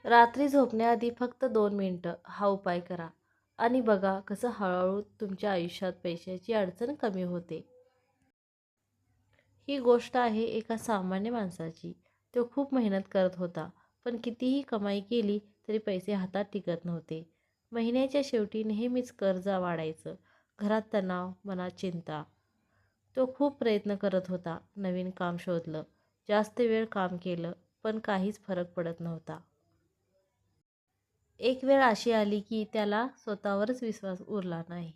रात्री झोपण्याआधी फक्त 2 मिनिटं हा उपाय करा आणि बघा कसं हळूहळू तुमच्या आयुष्यात पैशाची अडचण कमी होते. ही गोष्ट आहे एका सामान्य माणसाची. तो खूप मेहनत करत होता, पण कितीही कमाई केली तरी पैसे हातात टिकत नव्हते. महिन्याच्या शेवटी नेहमीच कर्ज वाढायचं, घरात तणाव, मनात चिंता. तो खूप प्रयत्न करत होता, नवीन काम शोधलं, जास्त वेळ काम केलं, पण काहीच फरक पडत नव्हता. एक वेळ अशी आली की त्याला स्वतःवरच विश्वास उरला नाही.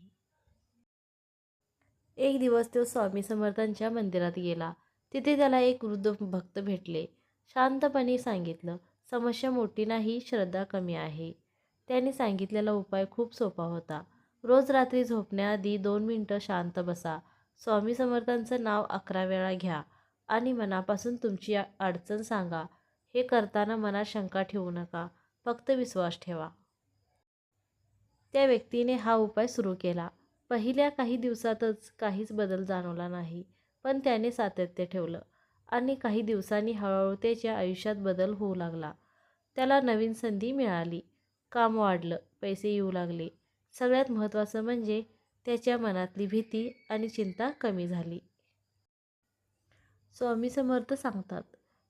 एक दिवस तो स्वामी समर्थांच्या मंदिरात गेला. तिथे त्याला एक वृद्ध भक्त भेटले. शांतपणे सांगितलं, समस्या मोठी नाही, श्रद्धा कमी आहे. त्याने सांगितलेला उपाय खूप सोपा होता. रोज रात्री झोपण्याआधी 2 मिनिटं शांत बसा. स्वामी समर्थांचं नाव 11 वेळा घ्या आणि मनापासून तुमची अडचण सांगा. हे करताना मनात शंका ठेवू नका, फक्त विश्वास ठेवा. त्या व्यक्तीने हा उपाय सुरू केला. पहिल्या काही दिवसातच काहीच बदल जाणवला नाही, पण त्याने सातत्य ठेवलं आणि काही दिवसांनी हळूहळू त्याच्या आयुष्यात बदल होऊ लागला. त्याला नवीन संधी मिळाली, काम वाढलं, पैसे येऊ लागले. सगळ्यात महत्त्वाचं म्हणजे त्याच्या मनातली भीती आणि चिंता कमी झाली. स्वामी समर्थ सांगतात,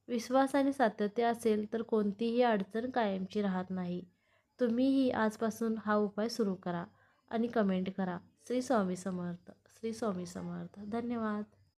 विश्वास आणि सातत्य असेल तर कोणतीही अडचण कायमची राहत नाही. तुम्हीही आजपासून हा उपाय सुरू करा आणि कमेंट करा. श्री स्वामी समर्थ, श्री स्वामी समर्थ. धन्यवाद.